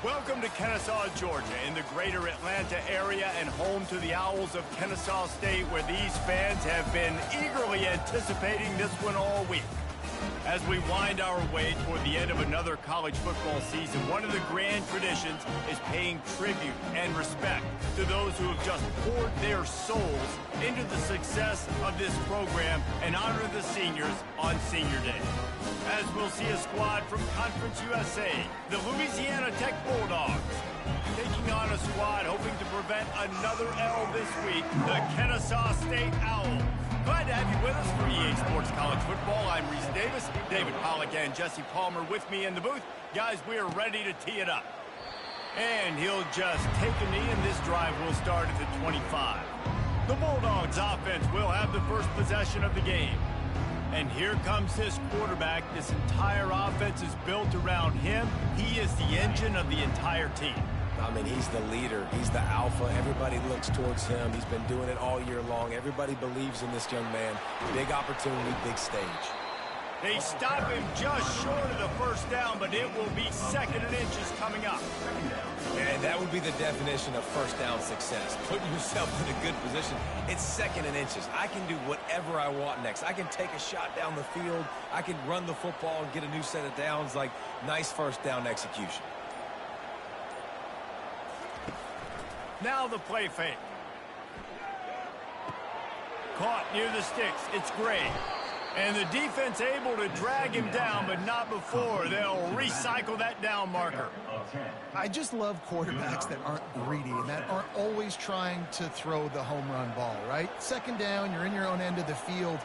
Welcome to Kennesaw, Georgia, in the greater Atlanta area and home to the Owls of Kennesaw State, where these fans have been eagerly anticipating this one all week. As we wind our way toward the end of another college football season, one of the grand traditions is paying tribute and respect to those who have just poured their souls into the success of this program and honor the seniors on Senior Day. As we'll see a squad from Conference USA, the Louisiana Tech Bulldogs, taking on a squad hoping to prevent another L this week, the Kennesaw State Owls. Glad to have you with us for EA Sports College Football. I'm Reese Davis, David Pollack and Jesse Palmer with me in the booth. Guys, we are ready to tee it up. And he'll just take a knee, and this drive will start at the 25. The Bulldogs offense will have the first possession of the game. And here comes this quarterback. This entire offense is built around him. He is the engine of the entire team. I mean, he's the leader. He's the alpha. Everybody looks towards him. He's been doing it all year long. Everybody believes in this young man. Big opportunity, big stage. They stop him just short of the first down, but it will be 2nd and inches coming up. And that would be the definition of first down success. Putting yourself in a good position. It's 2nd and inches. I can do whatever I want next. I can take a shot down the field. I can run the football and get a new set of downs. Like, nice first down execution. Now the play fake. Caught near the sticks. It's Gray. And the defense able to drag him down, but not before. They'll recycle that down marker. I just love quarterbacks that aren't greedy and that aren't always trying to throw the home run ball, right? 2nd down, you're in your own end of the field.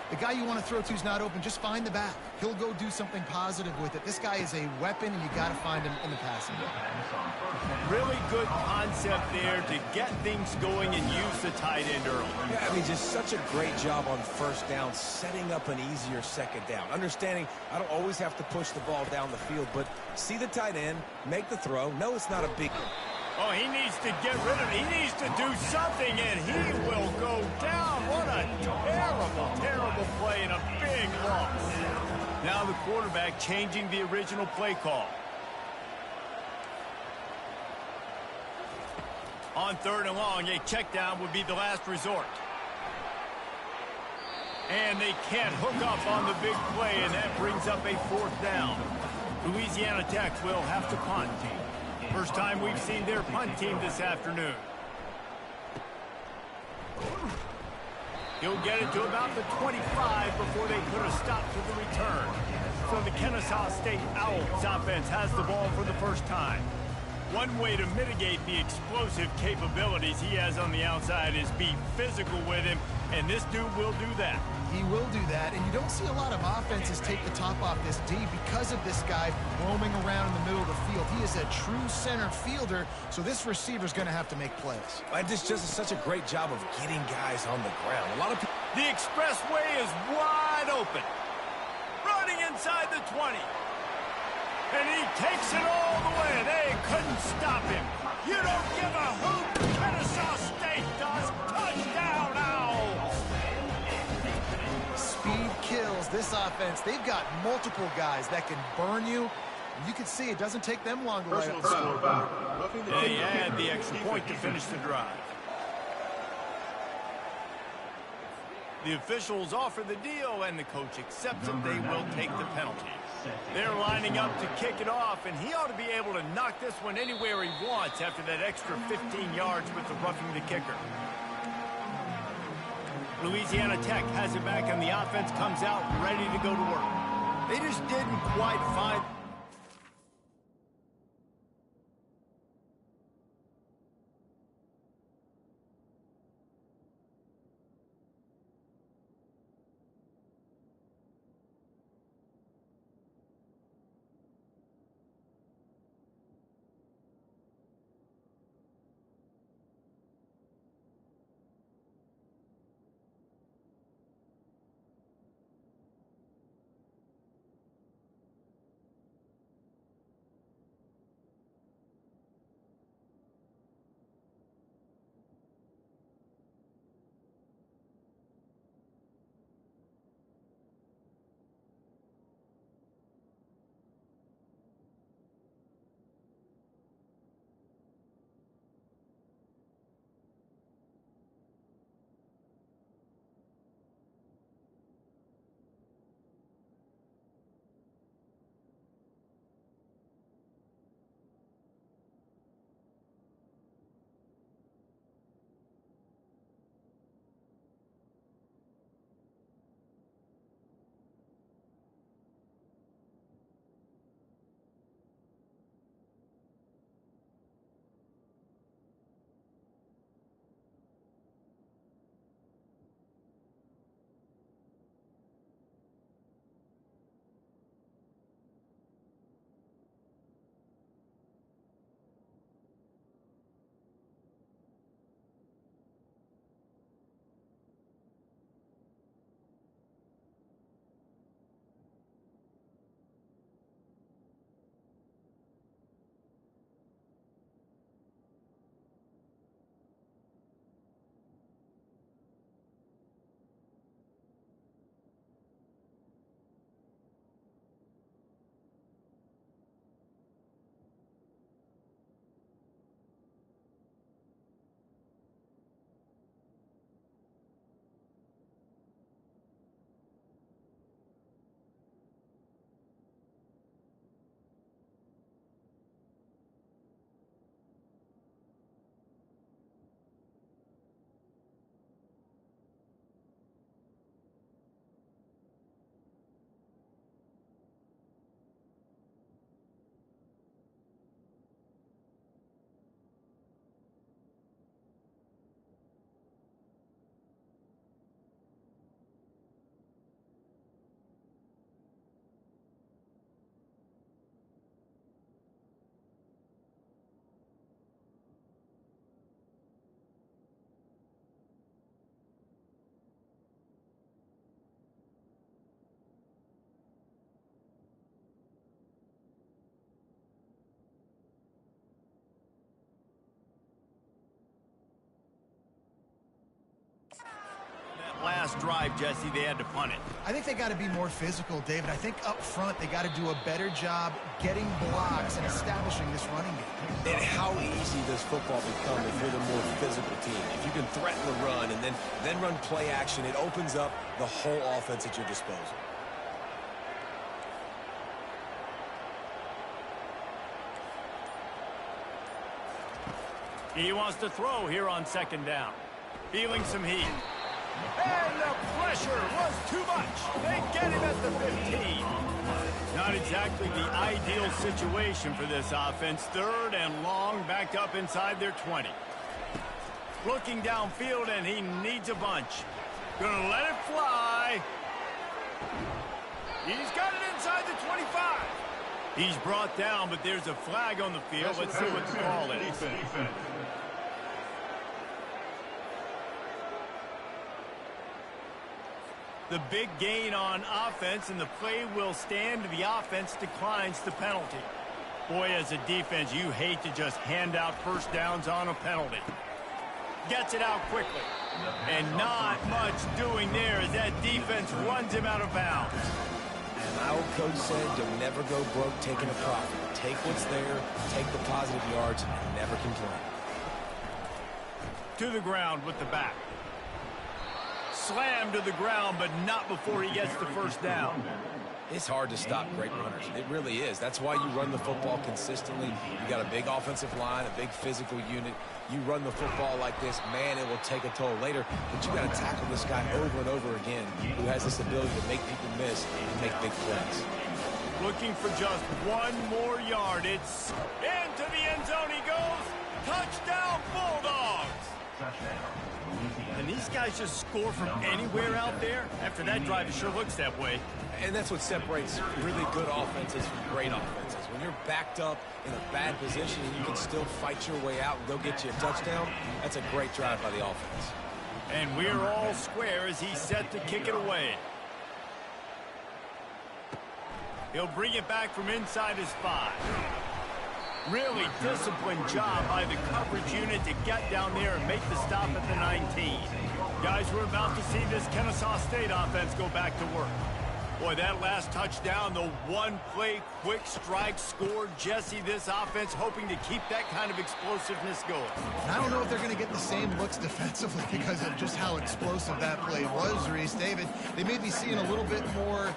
The guy you want to throw to is not open. Just find the back. He'll go do something positive with it. This guy is a weapon, and you got to find him in the passing game. Really good concept there to get things going and use the tight end early. Yeah, I mean, just such a great job on first down, setting up an easier 2nd down. Understanding I don't always have to push the ball down the field, but see the tight end, make the throw. No, it's not a big... Oh, he needs to get rid of it. He needs to do something, and he will go down. What a terrible, terrible play and a big loss. Now the quarterback changing the original play call. On 3rd and long, a check down would be the last resort. And they can't hook up on the big play, and that brings up a 4th down. Louisiana Tech will have to punt. First time we've seen their punt team this afternoon. He'll get it to about the 25 before they put a stop to the return. So the Kennesaw State Owls offense has the ball for the first time. One way to mitigate the explosive capabilities he has on the outside is be physical with him, and this dude will do that. He will do that, and you don't see a lot of offenses take the top off this D because of this guy roaming around in the middle of the field. He is a true center fielder, so this receiver's going to have to make plays. And this just is such a great job of getting guys on the ground. A lot of people... The expressway is wide open. Running inside the 20. And he takes it all the way. They couldn't stop him. You don't give a hoot. Kennesaw State does. Touchdown, Owls. Speed kills this offense. They've got multiple guys that can burn you. You can see it doesn't take them long to light up the scoreboard. They add the extra point to finish the drive. The officials offer the deal, and the coach accepts it. They will take the penalty. They're lining up to kick it off, and he ought to be able to knock this one anywhere he wants after that extra 15 yards with the roughing the kicker. Louisiana Tech has it back, and the offense comes out ready to go to work. They just didn't quite find... last drive, Jesse, they had to punt it. I think they got to be more physical, David. I think up front they got to do a better job getting blocks and establishing this running game. And how easy does football become if you're the more physical team? If you can threaten the run and then run play action, it opens up the whole offense at your disposal. He wants to throw here on second down. Feeling some heat. And the pressure was too much. They get him at the 15. Not exactly the ideal situation for this offense. Third and long, backed up inside their 20. Looking downfield, and he needs a bunch. Gonna let it fly. He's got it inside the 25. He's brought down, but there's a flag on the field. Let's see what the call is. The big gain on offense, and the play will stand. The offense declines the penalty. Boy, as a defense, you hate to just hand out first downs on a penalty. Gets it out quickly. And not much doing there as that defense runs him out of bounds. And my old coach said, you'll never go broke taking a profit. Take what's there, take the positive yards, and never complain. To the ground with the back. Slammed to the ground, but not before he gets the first down. It's hard to stop great runners. It really is. That's why you run the football consistently. You got a big offensive line, a big physical unit. You run the football like this, man, it will take a toll later. But you got to tackle this guy over and over again who has this ability to make people miss and make big plays. Looking for just one more yard. It's into the end zone he goes. Touchdown, Bulldogs. And these guys just score from anywhere out there. After that drive, it sure looks that way. And that's what separates really good offenses from great offenses. When you're backed up in a bad position and you can still fight your way out and go get you a touchdown, that's a great drive by the offense. And we're all square as he's set to kick it away. He'll bring it back from inside his 5. Really disciplined job by the coverage unit to get down there and make the stop at the 19. Guys, we're about to see this Kennesaw State offense go back to work. Boy, that last touchdown, the one-play quick strike scored. Jesse, this offense hoping to keep that kind of explosiveness going. And I don't know if they're going to get the same looks defensively because of just how explosive that play was, Reese. David, they may be seeing a little bit more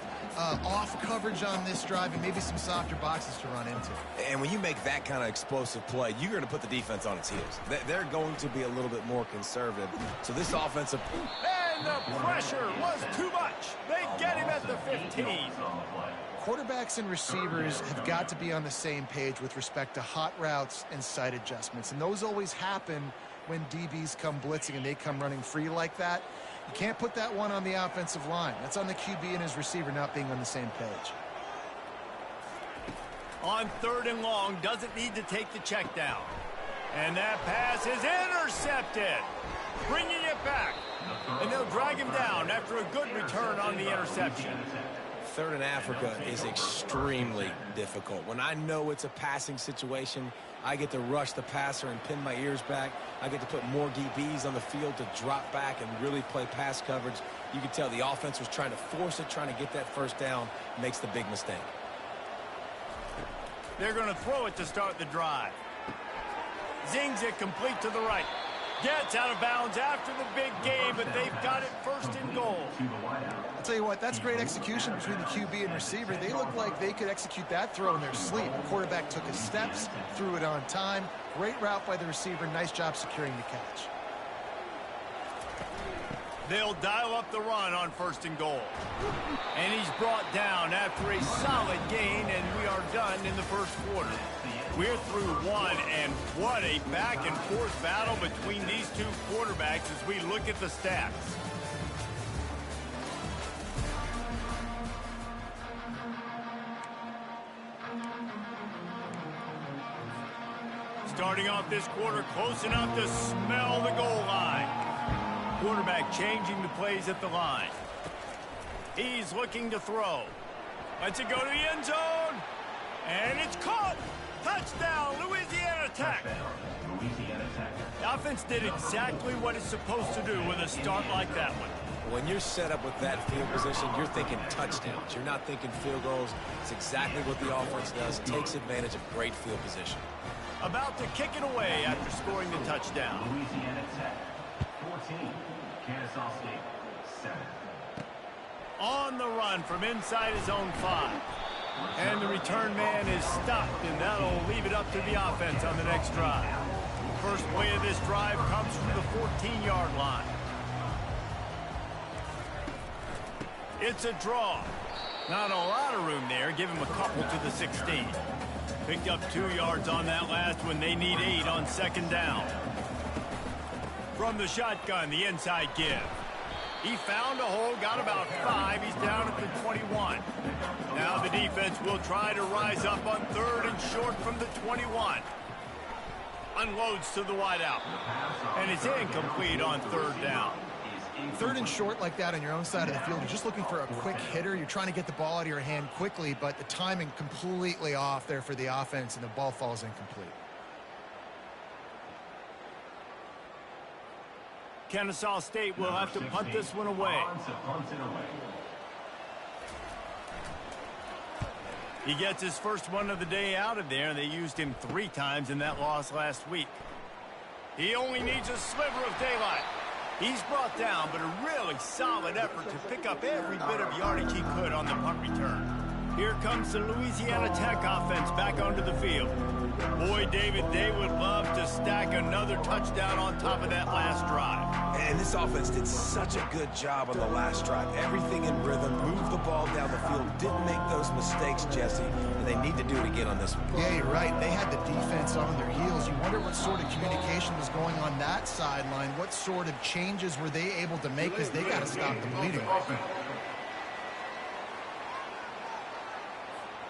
off coverage on this drive and maybe some softer boxes to run into. And when you make that kind of explosive play, you're going to put the defense on its heels. They're going to be a little bit more conservative. So this offensive... And the pressure was too much. They get him at the 15. Quarterbacks and receivers have got to be on the same page with respect to hot routes and sight adjustments. And those always happen when DBs come blitzing and they come running free like that. You can't put that one on the offensive line. That's on the QB and his receiver not being on the same page. On third and long, doesn't need to take the check down. And that pass is intercepted. Bringing it back. And they'll drag him down after a good return on the interception. Third in Africa is extremely difficult. When I know it's a passing situation, I get to rush the passer and pin my ears back. I get to put more DBs on the field to drop back and really play pass coverage. You can tell the offense was trying to force it, trying to get that first down, makes the big mistake. They're going to throw it to start the drive. Zings it complete to the right. Gets out of bounds after the big game, but they've got it first and goal. I'll tell you what, that's great execution between the QB and receiver. They look like they could execute that throw in their sleep. The quarterback took his steps, threw it on time. Great route by the receiver. Nice job securing the catch. They'll dial up the run on first and goal. And he's brought down after a solid gain, and we are done in the first quarter. We're through one, and what a back-and-forth battle between these two quarterbacks as we look at the stats. Starting off this quarter close enough to smell the goal line. Quarterback changing the plays at the line. He's looking to throw. Lets it go to the end zone. And it's caught. Touchdown, Louisiana Tech. The offense did exactly what it's supposed to do with a start like that one. When you're set up with that field position, you're thinking touchdowns. You're not thinking field goals. It's exactly what the offense does. Takes advantage of great field position. About to kick it away after scoring the touchdown. Louisiana Tech 14, Kennesaw State 7. On the run from inside his own 5. And the return man is stopped, and that'll leave it up to the offense on the next drive. First play of this drive comes from the 14-yard line. It's a draw. Not a lot of room there. Give him a couple to the 16. Picked up 2 yards on that last one. They need 8 on second down. From the shotgun, the inside give. He found a hole, got about 5. He's down at the 21. Now the defense will try to rise up on 3rd and short from the 21. Unloads to the wideout. And it's incomplete on 3rd down. 3rd and short like that on your own side of the field, you're just looking for a quick hitter. You're trying to get the ball out of your hand quickly, but the timing completely off there for the offense, and the ball falls incomplete. Kennesaw State will have to punt this one away. He gets his first one of the day out of there, and they used him 3 times in that loss last week. He only needs a sliver of daylight. He's brought down, but a really solid effort to pick up every bit of yardage he could on the punt return. Here comes the Louisiana Tech offense back onto the field. Boy, David, they would love to stack another touchdown on top of that last drive. And this offense did such a good job on the last drive. Everything in rhythm, moved the ball down the field, didn't make those mistakes, Jesse, and they need to do it again on this one. Yeah, you're right. They had the defense on their heels. You wonder what sort of communication was going on that sideline. What sort of changes were they able to make, because they got to stop the bleeding.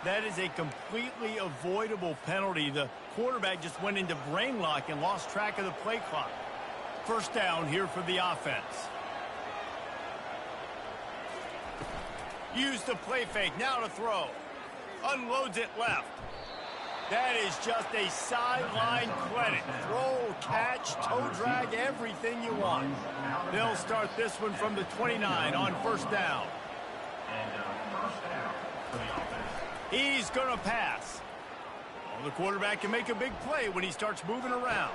That is a completely avoidable penalty. The quarterback just went into brain lock and lost track of the play clock. First down here for the offense. Use the play fake, now to throw. Unloads it left. That is just a sideline clinic. Throw, catch, toe drag, everything you want. They'll start this one from the 29 on first down. He's going to pass. Well, the quarterback can make a big play when he starts moving around.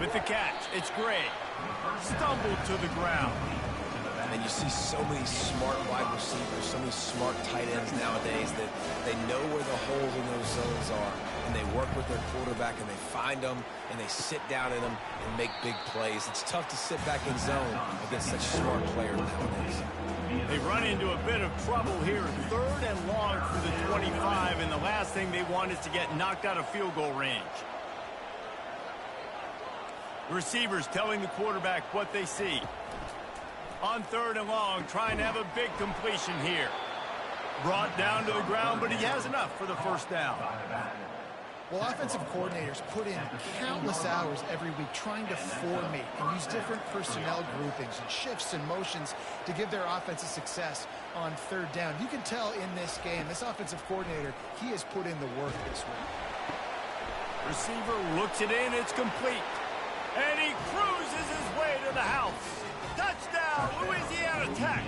With the catch, it's Gray. Stumbled to the ground. And you see so many smart wide receivers, so many smart tight ends nowadays that they know where the holes in those zones are, and they work with their quarterback, and they find them, and they sit down in them and make big plays. It's tough to sit back in zone against such smart players nowadays. They run into a bit of trouble here. 3rd and long for the 25, and the last thing they want is to get knocked out of field goal range. Receivers telling the quarterback what they see. On 3rd and long, trying to have a big completion here. Brought down to the ground, but he has enough for the first down. Well, offensive coordinators put in countless hours every week trying to formate and use different personnel groupings and shifts and motions to give their offensive success on 3rd down. You can tell in this game, this offensive coordinator, he has put in the work this week. Receiver looks it in, it's complete. And he cruises his way to the house. Touchdown, Louisiana Tech.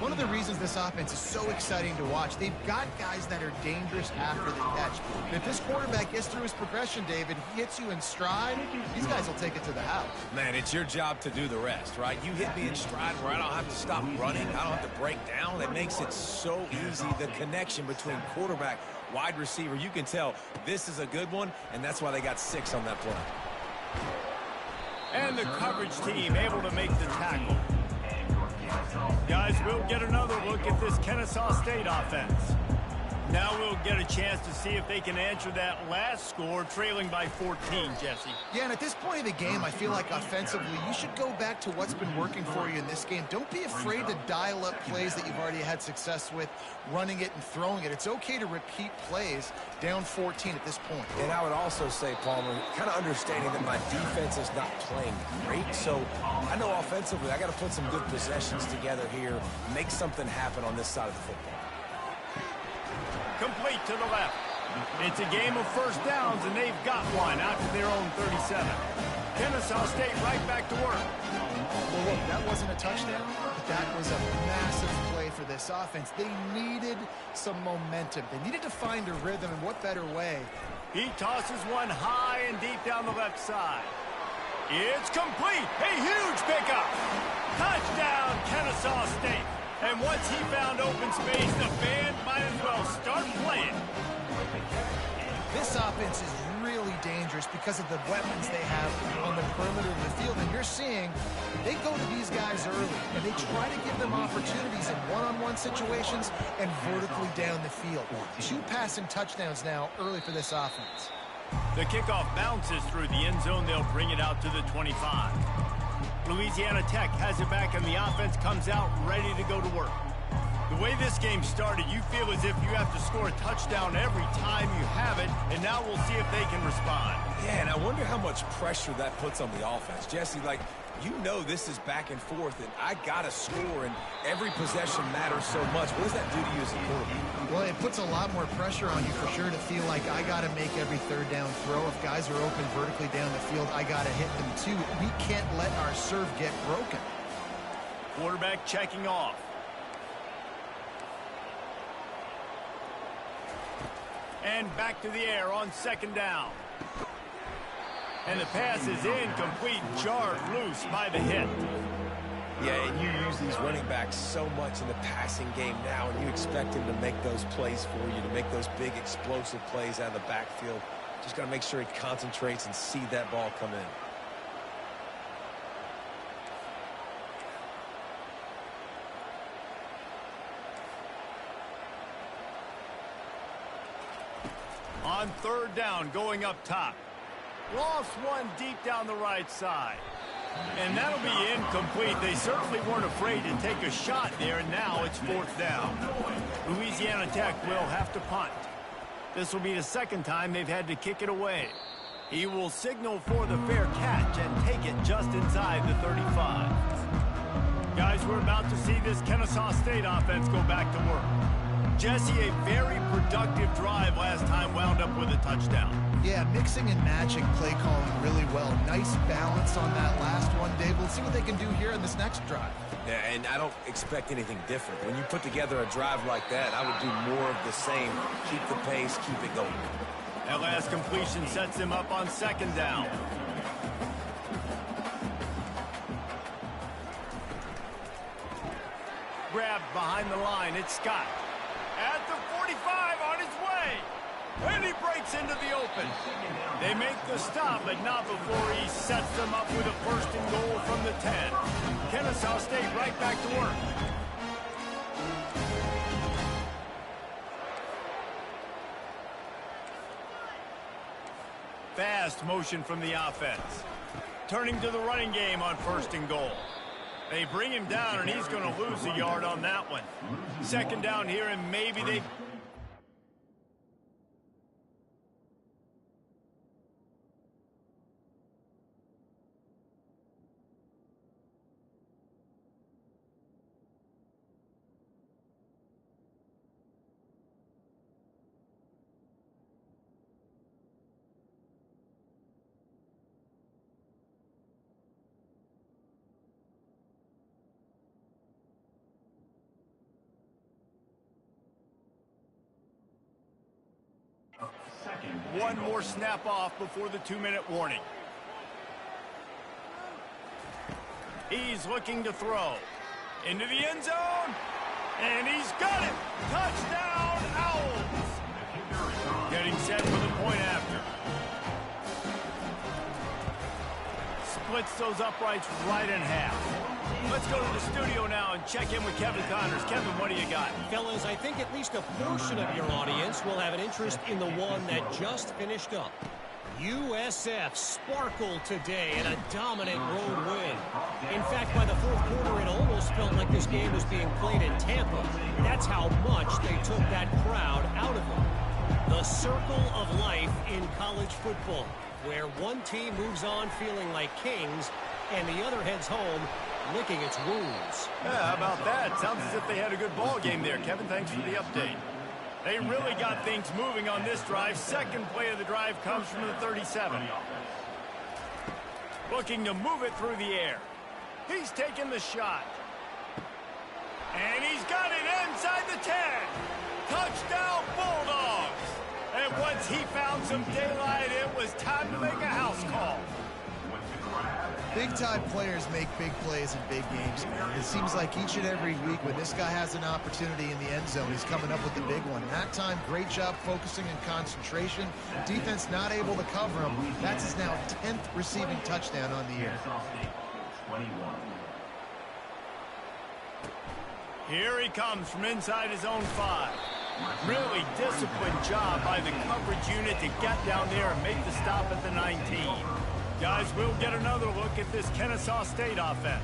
One of the reasons this offense is so exciting to watch, they've got guys that are dangerous after the catch. And if this quarterback gets through his progression, David, he hits you in stride, these guys will take it to the house. Man, it's your job to do the rest, right? You hit me in stride where I don't have to stop running. I don't have to break down. It makes it so easy, the connection between quarterback, wide receiver. You can tell this is a good one, and that's why they got 6 on that play. And the coverage team able to make the tackle. Guys, we'll get another look at this Kennesaw State offense. Now we'll get a chance to see if they can answer that last score, trailing by 14, Jesse. Yeah, and at this point of the game, I feel like offensively, you should go back to what's been working for you in this game. Don't be afraid to dial up plays that you've already had success with, running it and throwing it. It's okay to repeat plays down 14 at this point. And I would also say, Palmer, kind of understanding that my defense is not playing great, so I know offensively I got to put some good possessions together here, make something happen on this side of the football. Complete to the left. It's a game of first downs, and they've got one out to their own 37. Kennesaw State right back to work. Well, look, that wasn't a touchdown, but that was a massive play for this offense. They needed some momentum. They needed to find a rhythm, and what better way? He tosses one high and deep down the left side. It's complete. A huge pickup. Touchdown, Kennesaw State. And once he found open space, the band might as well start playing. This offense is really dangerous because of the weapons they have on the perimeter of the field. And you're seeing they go to these guys early, and they try to give them opportunities in one-on-one situations and vertically down the field. 2 passing touchdowns now early for this offense. The kickoff bounces through the end zone. They'll bring it out to the 25. Louisiana Tech has it back, and the offense comes out ready to go to work. The way this game started, you feel as if you have to score a touchdown every time you have it, and now we'll see if they can respond. Yeah, and I wonder how much pressure that puts on the offense. Jesse, like, you know this is back and forth, and I got to score, and every possession matters so much. What does that do to you as a quarterback? Well, it puts a lot more pressure on you for sure to feel like I got to make every third down throw. If guys are open vertically down the field, I got to hit them too. We can't let our serve get broken. Quarterback checking off. And back to the air on second down. And the pass is incomplete, jarred loose by the hit. Yeah, and you use these running backs so much in the passing game now, and you expect him to make those plays for you, to make those big explosive plays out of the backfield. Just got to make sure he concentrates and see that ball come in. On third down, going up top. Lost one deep down the right side. And that'll be incomplete. They certainly weren't afraid to take a shot there, and now it's fourth down. Louisiana Tech will have to punt. This will be the second time they've had to kick it away. He will signal for the fair catch and take it just inside the 35. Guys, we're about to see this Kennesaw State offense go back to work. Jesse, a very productive drive last time wound up with a touchdown. Yeah, mixing and matching play calling really well. Nice balance on that last one, Dave. We'll see what they can do here in this next drive. Yeah, and I don't expect anything different. When you put together a drive like that, I would do more of the same. Keep the pace, keep it going. That last completion sets him up on second down. Grabbed behind the line, it's Scott. At the 45 on his way. And he breaks into the open. They make the stop, but not before he sets them up with a first and goal from the 10. Kennesaw State right back to work. Fast motion from the offense. Turning to the running game on first and goal. They bring him down, and he's going to lose a yard on that one. Second down here, and maybe they... One more snap off before the 2-minute warning. He's looking to throw. Into the end zone. And he's got it. Touchdown, Owls. Getting set for the point after. Splits those uprights right in half. Let's go to the studio now and check in with Kevin Connors. Kevin, what do you got? Fellas, I think at least a portion of your audience will have an interest in the one that just finished up. USF sparkled today in a dominant road win. In fact, by the fourth quarter, it almost felt like this game was being played in Tampa. That's how much they took that crowd out of them. The circle of life in college football, where one team moves on feeling like kings and the other heads home licking its wounds. Yeah, how about that? Sounds as if they had a good ball game there. Kevin, thanks for the update. They really got things moving on this drive. Second play of the drive comes from the 37. Looking to move it through the air. He's taking the shot. And he's got it inside the 10. Touchdown, Bulldogs. And once he found some daylight, it was time to make a house call. Big-time players make big plays in big games, man. It seems like each and every week when this guy has an opportunity in the end zone, he's coming up with the big one. That time, great job focusing and concentration. Defense not able to cover him. That's his now 10th receiving touchdown on the year. Here he comes from inside his own 5. Really disciplined job by the coverage unit to get down there and make the stop at the 19. Guys, we'll get another look at this Kennesaw State offense.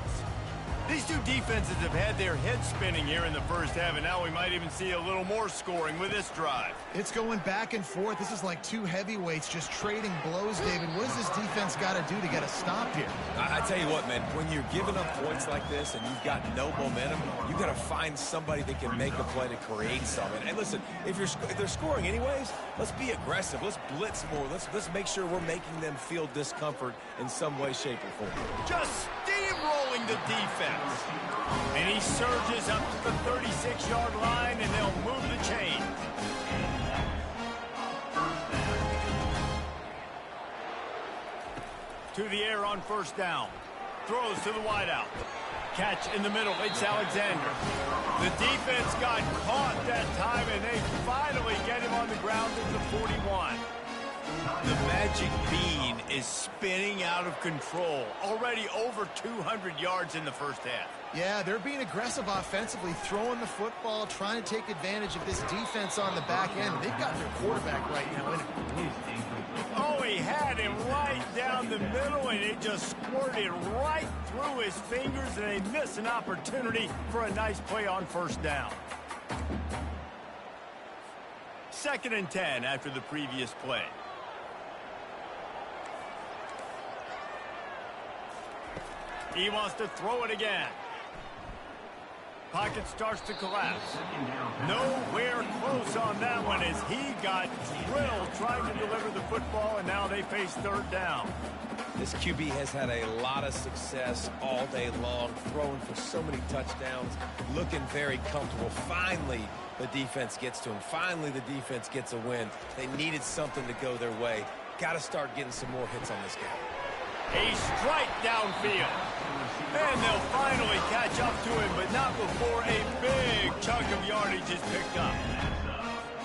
These two defenses have had their heads spinning here in the first half, and now we might even see a little more scoring with this drive. It's going back and forth. This is like two heavyweights just trading blows, David. What does this defense got to do to get a stop here? I tell you what, man, when you're giving up points like this and you've got no momentum, you got to find somebody that can make a play to create something. And listen, if they're scoring anyways, let's be aggressive. Let's blitz more. Let's make sure we're making them feel discomfort in some way, shape, or form. Just steamrolling the defense. And he surges up to the 36-yard line, and they'll move the chain. To the air on first down. Throws to the wideout. Catch in the middle. It's Alexander. The defense got caught that time, and they finally get him on the ground at the 41. The magic bean is spinning out of control. Already over 200 yards in the first half. Yeah, they're being aggressive offensively, throwing the football, trying to take advantage of this defense on the back end. They've got their quarterback right now in it. Oh, he had him right down the middle, and it just squirted right through his fingers, and they miss an opportunity for a nice play on first down. 2nd and 10 after the previous play. He wants to throw it again. Pocket starts to collapse. Nowhere close on that one as he got drilled trying to deliver the football, and now they face 3rd down. This QB has had a lot of success all day long, throwing for so many touchdowns, looking very comfortable. Finally, the defense gets to him. Finally, the defense gets a win. They needed something to go their way. Got to start getting some more hits on this guy. A strike downfield. And they'll finally catch up to him, but not before a big chunk of yardage is picked up.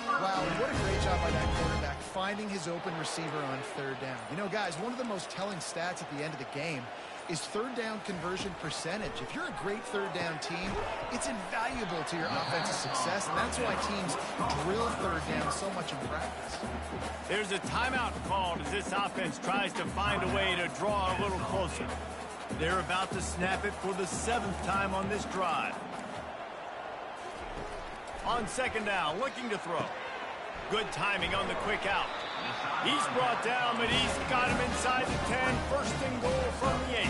Wow, and what a great job by that quarterback, finding his open receiver on 3rd down. You know, guys, one of the most telling stats at the end of the game is 3rd down conversion percentage. If you're a great 3rd down team, it's invaluable to your offensive success, and that's why teams drill 3rd down so much in practice. There's a timeout called as this offense tries to find a way to draw a little closer. They're about to snap it for the 7th time on this drive. On 2nd down, looking to throw. Good timing on the quick out. He's brought down, but he's got him inside the 10. 1st and goal from the 8.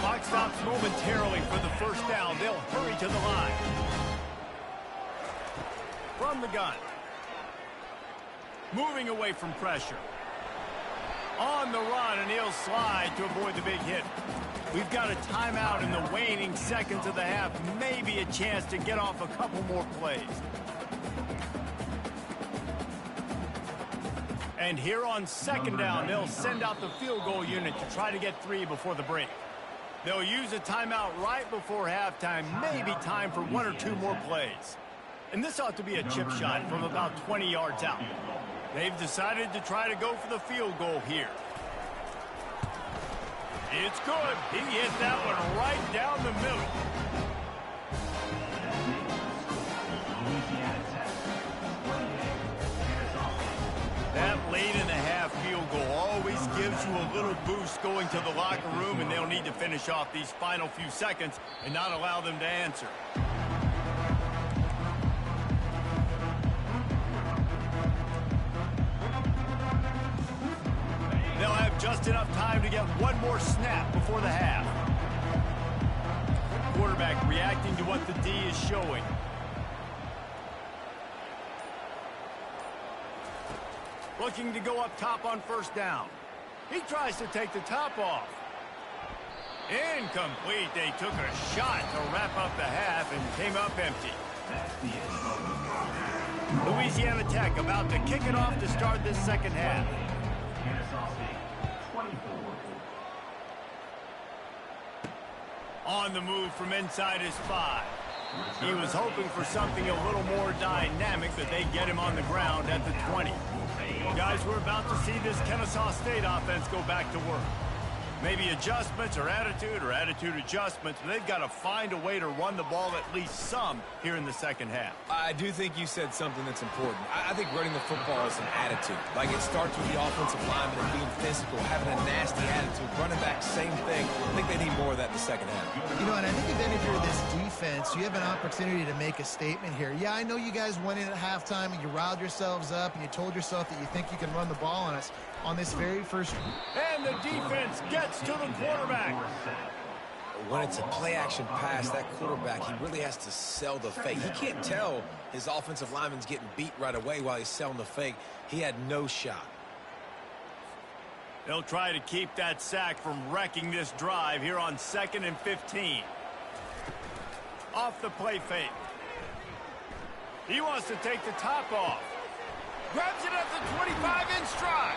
Clock stops momentarily for the 1st down. They'll hurry to the line. From the gun. Moving away from pressure. On the run, and he'll slide to avoid the big hit. We've got a timeout in the waning seconds of the half. Maybe a chance to get off a couple more plays. And here on 2nd down, they'll send out the field goal unit to try to get 3 before the break. They'll use a timeout right before halftime, maybe time for 1 or 2 more plays. And this ought to be a chip shot from about 20 yards out. They've decided to try to go for the field goal here. It's good. He hit that one right down the middle. Louisiana Tech. That late in the half field goal always gives you a little boost going to the locker room, and they'll need to finish off these final few seconds and not allow them to answer. They'll have just enough time to get one more snap before the half. Quarterback reacting to what the D is showing. Looking to go up top on 1st down. He tries to take the top off. Incomplete. They took a shot to wrap up the half and came up empty. Louisiana Tech about to kick it off to start this second half. On the move from inside his 5. He was hoping for something a little more dynamic, but they get him on the ground at the 20. Guys, we're about to see this Kennesaw State offense go back to work. Maybe adjustments or attitude adjustments, but they've got to find a way to run the ball at least some here in the second half. I do think you said something that's important. I think running the football is an attitude. Like, it starts with the offensive lineman and being physical, having a nasty attitude. Running back, same thing. I think they need more of that in the second half. You know, and I think if you're this defense, you have an opportunity to make a statement here. Yeah, I know you guys went in at halftime and you riled yourselves up and you told yourself that you think you can run the ball on us on this very first. And the defense gets to the quarterback. When it's a play-action pass, that quarterback, he really has to sell the fake. He can't tell his offensive lineman's getting beat right away while he's selling the fake. He had no shot. They'll try to keep that sack from wrecking this drive here on 2nd and 15. Off the play fake. He wants to take the top off. Grabs it at the 25 in stride.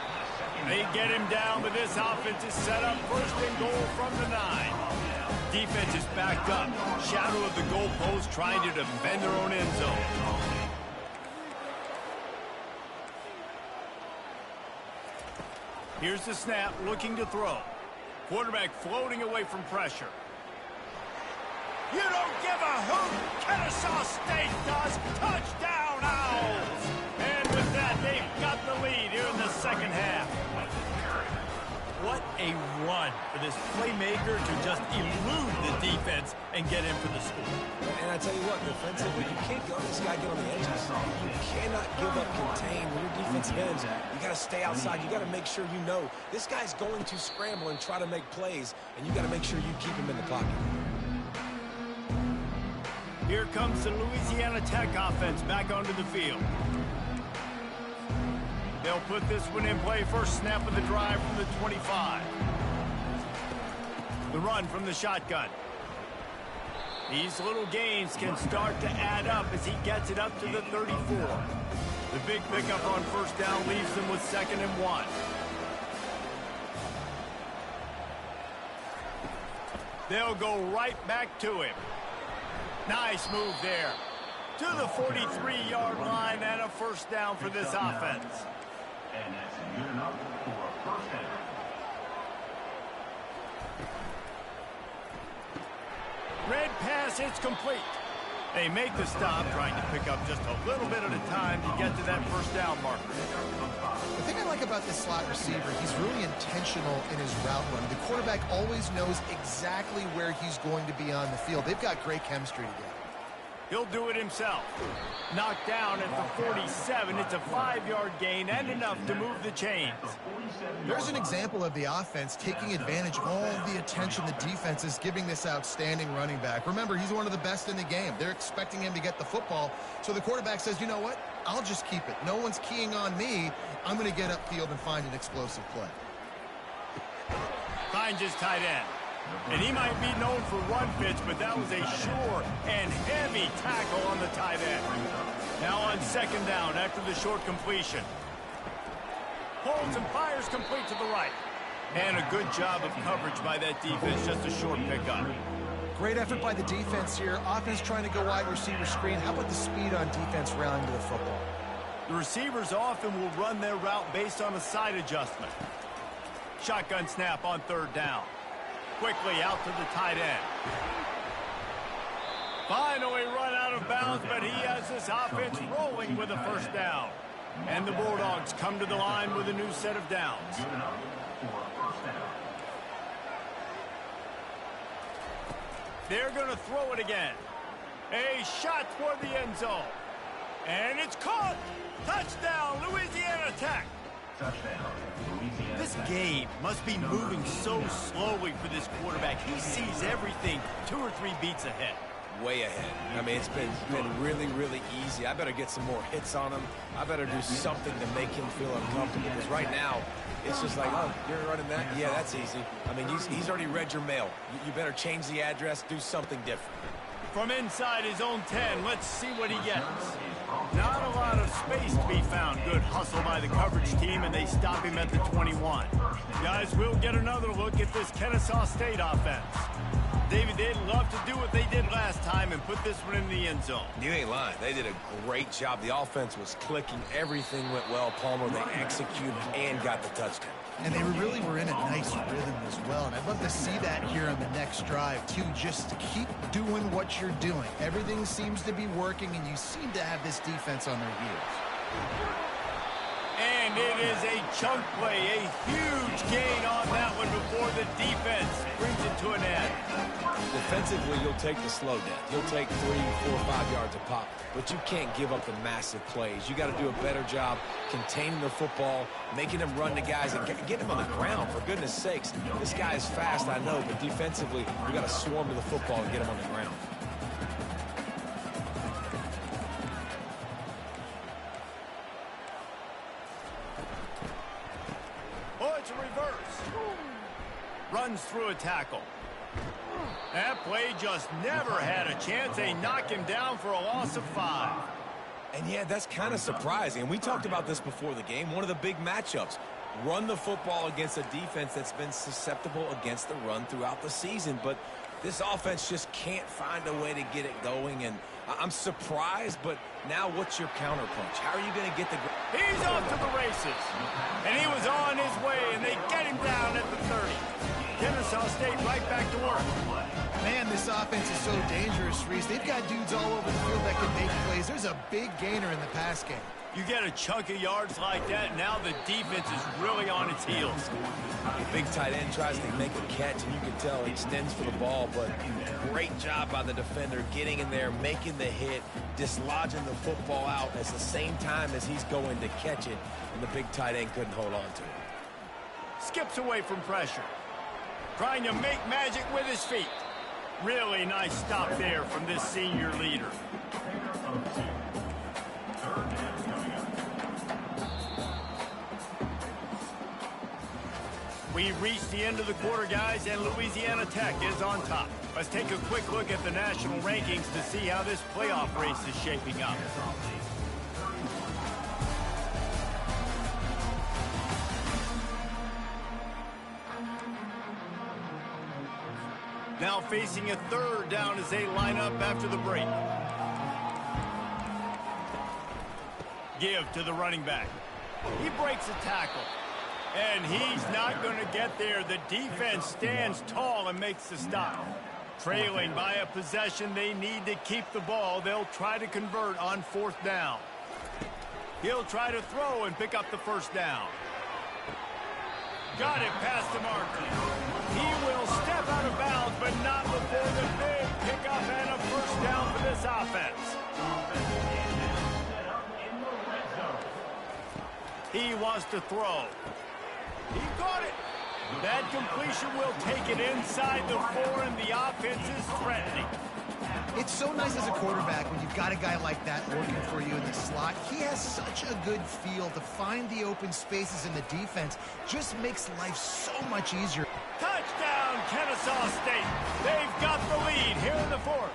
They get him down, but this offense is set up 1st and goal from the 9. Defense is backed up. Shadow of the goalpost trying to defend their own end zone. Here's the snap, looking to throw. Quarterback floating away from pressure. You don't give a hoot. Kennesaw State does. Touchdown, Owls. And with that, they've got the lead here in the second half. What a run for this playmaker to just elude the defense and get in for the score. And I tell you what, defensively, you can't let this guy get on the edges. You cannot give up contain when your defensive ends. You got to stay outside. You got to make sure you know this guy's going to scramble and try to make plays, and you got to make sure you keep him in the pocket. Here comes the Louisiana Tech offense back onto the field. They'll put this one in play. First snap of the drive from the 25. The run from the shotgun. These little gains can start to add up as he gets it up to the 34. The big pickup on 1st down leaves them with 2nd and 1. They'll go right back to him. Nice move there. To the 43-yard line and a 1st down for this offense. And that's good enough for a 1st down. Red pass, it's complete. They make the stop, trying to pick up just a little bit at a time to get to that 1st down marker. The thing I like about this slot receiver, he's really intentional in his route run. The quarterback always knows exactly where he's going to be on the field. They've got great chemistry together. He'll do it himself. Knocked down at the 47. It's a 5-yard gain and enough to move the chains. There's an example of the offense taking advantage of all of the attention the defense is giving this outstanding running back. Remember, he's one of the best in the game. They're expecting him to get the football. So the quarterback says, you know what? I'll just keep it. No one's keying on me. I'm going to get upfield and find an explosive play. Finds his tight end. And he might be known for run fits, but that was a sure and heavy tackle on the tight end. Now on 2nd down after the short completion. Holds and fires complete to the right. And a good job of coverage by that defense, just a short pickup. Great effort by the defense here. Offense trying to go wide receiver screen. How about the speed on defense rallying to the football? The receivers often will run their route based on a side adjustment. Shotgun snap on 3rd down. Quickly out to the tight end. Finally run out of bounds, but he has this offense rolling with a 1st down. And the Bulldogs come to the line with a new set of downs. They're going to throw it again. A shot toward the end zone. And it's caught. Touchdown, Louisiana Tech. This game must be moving so slowly for this quarterback. He sees everything 2 or 3 beats ahead. way ahead. I mean, it's been really, really easy. I better get some more hits on him. I better do something to make him feel uncomfortable, because right now, it's just like, oh, you're running that? Yeah, that's easy. I mean, he's already read your mail. You better change the address, do something different. From inside his own 10, let's see what he gets. Not a lot of space to be found. Good hustle by the coverage team, and they stop him at the 21. Guys, we'll get another look at this Kennesaw State offense. David, they'd love to do what they did last time and put this one in the end zone. You ain't lying. They did a great job. The offense was clicking. Everything went well. Palmer, they executed and got the touchdown. And they really were in a nice rhythm as well. And I'd love to see that here on the next drive, too. Just keep doing what you're doing. Everything seems to be working, and you seem to have this defense on their heels. And it is a chunk play, a huge gain on that one before the defense brings it to an end. Defensively, you'll take the slow down. You'll take 3, 4, 5 yards a pop, but you can't give up the massive plays. You got to do a better job containing the football, making them run to guys, and get them on the ground, for goodness sakes. This guy is fast, I know, but defensively, we got to swarm to the football and get him on the ground. Oh, it's a reverse. Runs through a tackle. That play just never had a chance. They knock him down for a loss of 5. And yeah, that's kind of surprising. And we talked about this before the game. One of the big matchups. Run the football against a defense that's been susceptible against the run throughout the season. But this offense just can't find a way to get it going. And I'm surprised, but now what's your counterpunch? How are you going to get the... He's off to the races. And he was on his way, and they get him down at the 30. Kennesaw State right back to work. Man, this offense is so dangerous, Reese. They've got dudes all over the field that can make plays. There's a big gainer in the pass game. You get a chunk of yards like that, now the defense is really on its heels. Big tight end tries to make a catch, and you can tell he extends for the ball, but great job by the defender getting in there, making the hit, dislodging the football out at the same time as he's going to catch it, and the big tight end couldn't hold on to it. Skips away from pressure. Trying to make magic with his feet. Really nice stop there from this senior leader. We reached the end of the quarter, guys, and Louisiana Tech is on top. Let's take a quick look at the national rankings to see how this playoff race is shaping up. Now facing a third down as they line up after the break. Give to the running back. He breaks a tackle. And he's not going to get there. The defense stands tall and makes the stop. Trailing by a possession, they need to keep the ball. They'll try to convert on 4th down. He'll try to throw and pick up the first down. Got it past the marker. He will step out of bounds, but not before the big pickup and a first down for this offense. He wants to throw. He caught it. That completion will take it inside the 4, and the offense is threatening. It's so nice as a quarterback when you've got a guy like that working for you in the slot. He has such a good feel to find the open spaces in the defense. Just makes life so much easier. Touchdown, Kennesaw State. They've got the lead here in the 4th.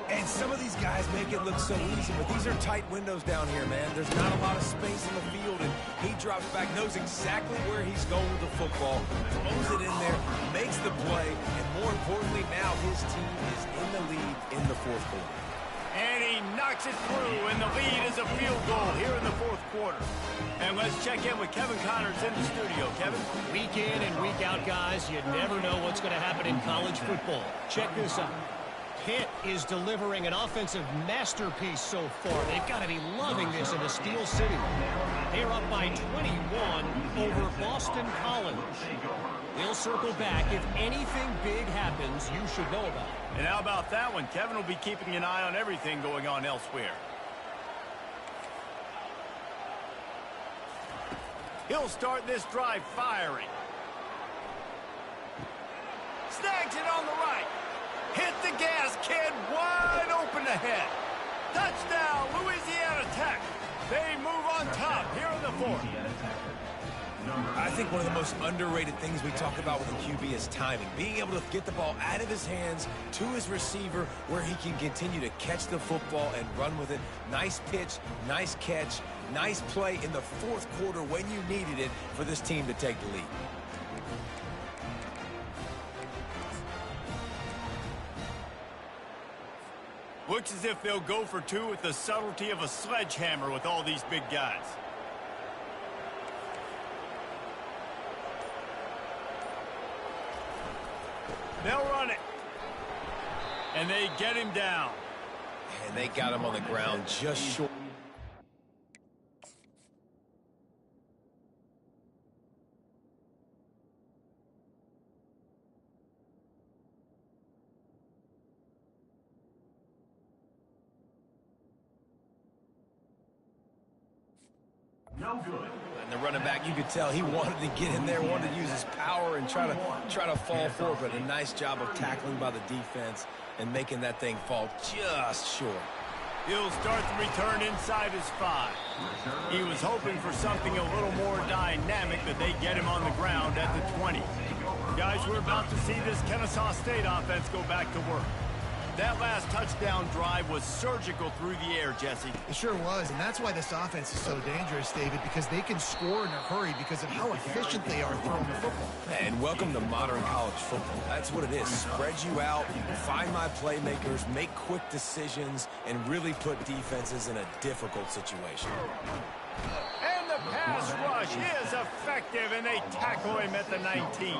And some of these guys make it look so easy, but these are tight windows down here, man. There's not a lot of space in the field, and he drops back, knows exactly where he's going with the football, throws it in there, makes the play, and more importantly, now his team is in the lead in the 4th quarter. And he knocks it through, and the lead is a field goal here in the 4th quarter. And let's check in with Kevin Connors in the studio. Kevin? Week in and week out, guys, you never know what's going to happen in college football. Check this out. Pitt is delivering an offensive masterpiece so far. They've got to be loving this in the Steel City. They're up by 21 over Boston College. They'll circle back. If anything big happens, you should know about it. And how about that one? Kevin will be keeping an eye on everything going on elsewhere. He'll start this drive firing. Snags it on the right. Hit the gas, kid. Wide open ahead. Touchdown, Louisiana Tech. They move on top here in the fourth. I think one of the most underrated things we talk about with the QB is timing. Being able to get the ball out of his hands to his receiver where he can continue to catch the football and run with it. Nice pitch, nice catch, nice play in the fourth quarter when you needed it for this team to take the lead. Looks as if they'll go for two with the subtlety of a sledgehammer with all these big guys. They'll run it. And they get him down. And they got him on the ground just short. No good. And the running back, you could tell he wanted to get in there, wanted to use his power and try to fall forward, but a nice job of tackling by the defense and making that thing fall just short. He'll start the return inside his 5. He was hoping for something a little more dynamic, but they get him on the ground at the 20. Guys, we're about to see this Kennesaw State offense go back to work. That last touchdown drive was surgical through the air, Jesse. It sure was, and that's why this offense is so dangerous, David, because they can score in a hurry because of how efficient they are throwing the football. And welcome to modern college football. That's what it is. Spread you out, find my playmakers, make quick decisions, and really put defenses in a difficult situation. And the pass rush is effective, and they tackle him at the 19.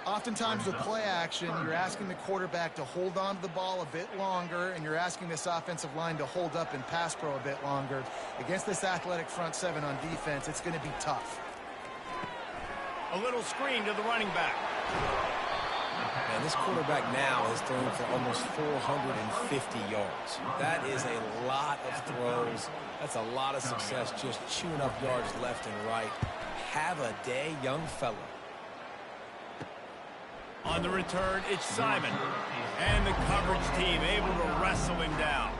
Oftentimes with play action, you're asking the quarterback to hold on to the ball a bit longer, and you're asking this offensive line to hold up in pass pro a bit longer. Against this athletic front 7 on defense, it's going to be tough. A little screen to the running back. And this quarterback now has thrown for almost 450 yards. That is a lot of throws. That's a lot of success just chewing up yards left and right. Have a day, young fella. On the return, it's Simon. And the coverage team able to wrestle him down.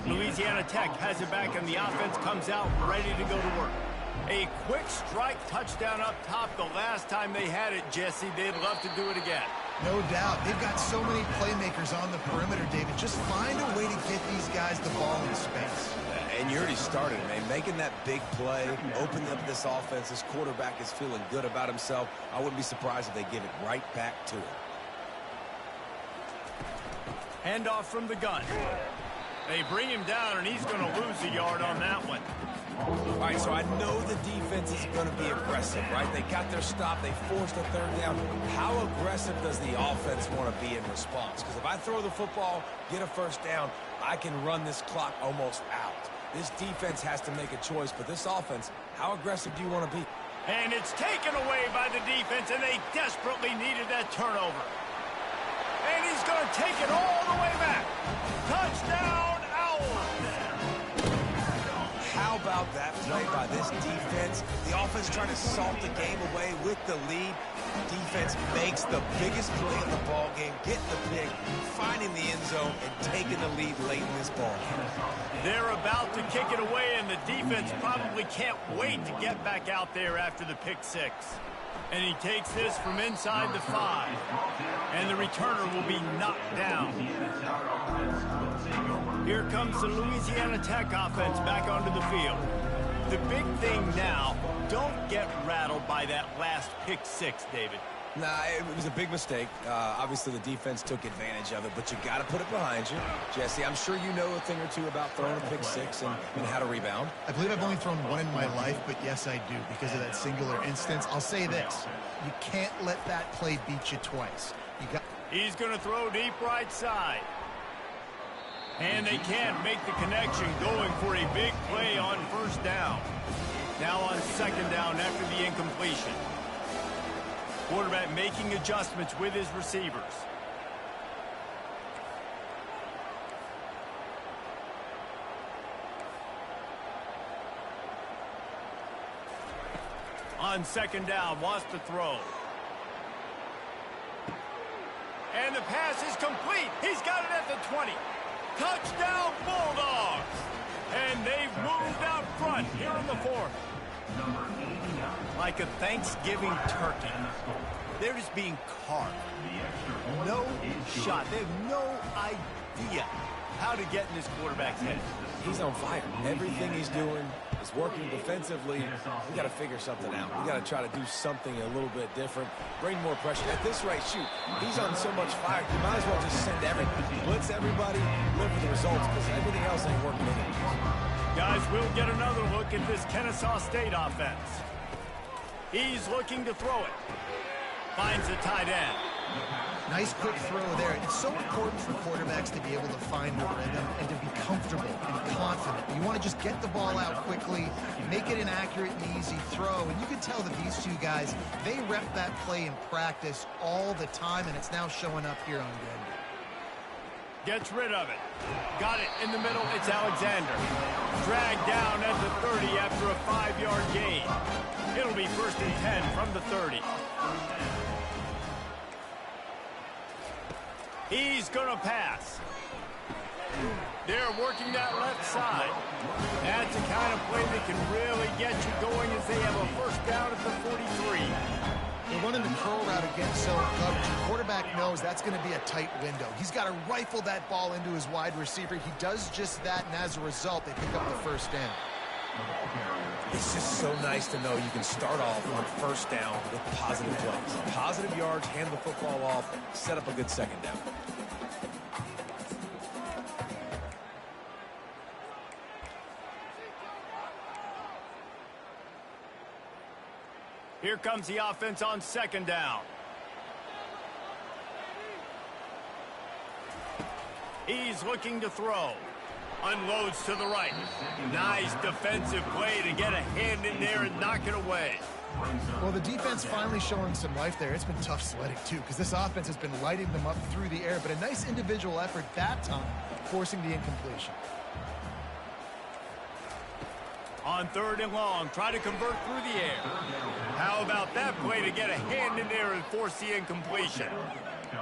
Louisiana Tech has it back, and the offense comes out ready to go to work. A quick strike touchdown up top the last time they had it, Jesse. They'd love to do it again. No doubt. They've got so many playmakers on the perimeter, David. Just find a way to get these guys the ball in space. And you already started, man. Making that big play, opening up this offense. This quarterback is feeling good about himself. I wouldn't be surprised if they give it right back to him. Handoff from the gun. They bring him down, and he's going to lose a yard on that one. All right, so I know the defense is going to be aggressive, right? They got their stop. They forced a third down. How aggressive does the offense want to be in response? Because if I throw the football, get a first down, I can run this clock almost out. This defense has to make a choice, but this offense, how aggressive do you want to be? And it's taken away by the defense, and they desperately needed that turnover. And he's going to take it all the way back. Touchdown, Owls! How about that play by this defense? The offense trying to salt the game away with the lead. Defense makes the biggest play of the ball game, getting the pick, finding the end zone, and taking the lead late in this ball game. They're about to kick it away, and the defense probably can't wait to get back out there after the pick 6. And he takes this from inside the 5. And the returner will be knocked down. Here comes the Louisiana Tech offense back onto the field. The big thing now, don't get rattled by that last pick 6, David. Nah, it was a big mistake. Obviously, the defense took advantage of it, but you got to put it behind you. Jesse, I'm sure you know a thing or two about throwing a pick 6 and how to rebound. I believe I've only thrown one in my life, but yes, I do, because of that singular instance. I'll say this. You can't let that play beat you twice. He's going to throw deep right side. And they can't make the connection, going for a big play on first down. Now on second down after the incompletion. Quarterback making adjustments with his receivers. On second down, wants to throw. And And the pass is complete. He's got it at the 20. Touchdown, Bulldogs. And they've moved out front here in the fourth. Like a Thanksgiving turkey. They're just being carved. No shot. They have no idea how to get in this quarterback's head. He's on fire. Everything he's doing is working defensively. We got to figure something out. We got to try to do something a little bit different. Bring more pressure. At this rate, shoot, he's on so much fire. You might as well just send everybody. Blitz everybody. Live for the results because everything else ain't working anyways. Guys, we'll get another look at this Kennesaw State offense. He's looking to throw it. Finds a tight end. Nice quick throw there. It's so important for quarterbacks to be able to find the rhythm and to be comfortable and confident. You want to just get the ball out quickly, make it an accurate and easy throw. And you can tell that these two guys, they rep that play in practice all the time, and it's now showing up here on Denver. Gets rid of it. Got it in the middle. It's Alexander. Dragged down at the 30 after a 5-yard gain. It'll be 1st and 10 from the 30. He's going to pass. They're working that left side. That's the kind of play that can really get you going as they have a 1st down at the 43. They're running the curl route against zone coverage. The quarterback knows that's going to be a tight window. He's got to rifle that ball into his wide receiver. He does just that, and as a result, they pick up the 1st down. It's just so nice to know you can start off on 1st down with positive plays. Positive yards, hand the football off, set up a good 2nd down. Here comes the offense on 2nd down. He's looking to throw. Unloads to the right. Nice defensive play to get a hand in there and knock it away. Well, the defense finally showing some life there. It's been tough sledding, too, because this offense has been lighting them up through the air, but a nice individual effort that time, forcing the incompletion. On 3rd and long, try to convert through the air. How about that play to get a hand in there and force the incompletion?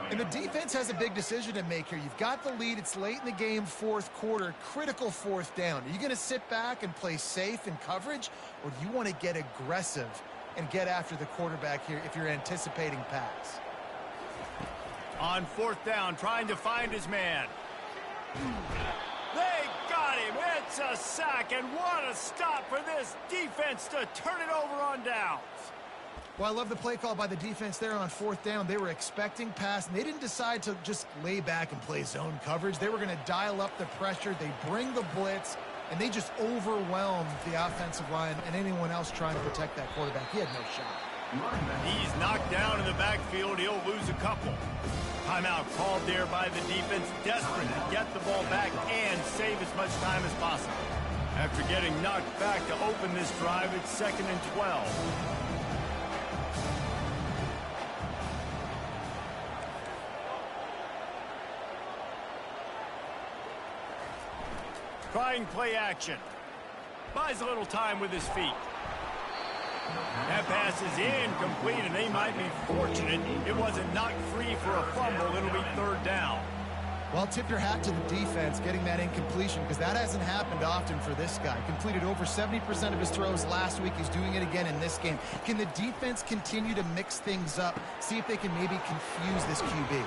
And the defense has a big decision to make here. You've got the lead. It's late in the game, 4th quarter, critical 4th down. Are you going to sit back and play safe in coverage, or do you want to get aggressive and get after the quarterback here if you're anticipating pass? On 4th down, trying to find his man. They got him. It's a sack, and what a stop for this defense to turn it over on downs. Well, I love the play call by the defense there on 4th down. They were expecting pass, and they didn't decide to just lay back and play zone coverage. They were going to dial up the pressure. They bring the blitz, and they just overwhelmed the offensive line and anyone else trying to protect that quarterback. He had no shot. He's knocked down in the backfield. He'll lose a couple. Timeout called there by the defense, desperate to get the ball back and save as much time as possible. After getting knocked back to open this drive, it's 2nd and 12. Trying play action. Buys a little time with his feet. That pass is incomplete, and they might be fortunate it wasn't knocked free for a fumble. It'll be 3rd down. Well, tip your hat to the defense getting that incompletion, because that hasn't happened often for this guy. Completed over 70% of his throws last week. He's doing it again in this game. Can the defense continue to mix things up, see if they can maybe confuse this QB?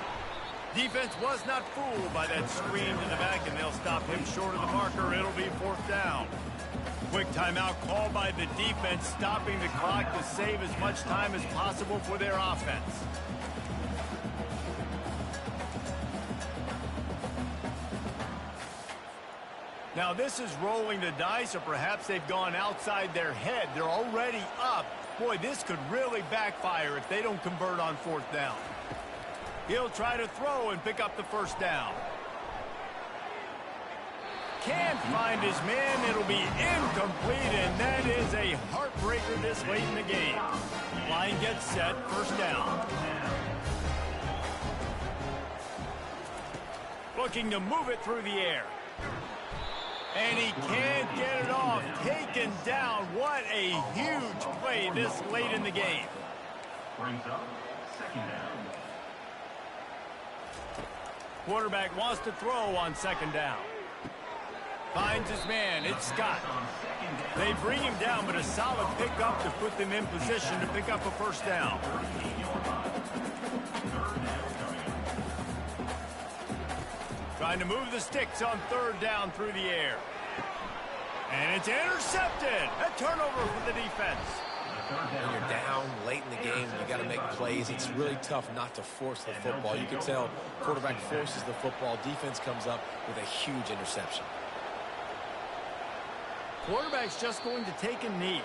Defense was not fooled by that screen to the back, and they'll stop him short of the marker. It'll be 4th down. Quick timeout called by the defense, stopping the clock to save as much time as possible for their offense. Now this is rolling the dice, or perhaps they've gone outside their head. They're already up. Boy, this could really backfire if they don't convert on 4th down. He'll try to throw and pick up the 1st down. Can't find his man. It'll be incomplete, and that is a heartbreaker this late in the game. Line gets set, 1st down. Looking to move it through the air. And he can't get it off. Taken down. What a huge play this late in the game. Brings up 2nd down. quarterback wants to throw on second down. Finds his man. It's Scott. They bring him down, but a solid pickup to put them in position to pick up a first down. Trying to move the sticks on third down through the air. And it's intercepted. A turnover for the defense. When you're down late in the game, you got to make plays. It's really tough not to force the football. You can tell quarterback forces the football. Defense comes up with a huge interception. Quarterback's just going to take a knee.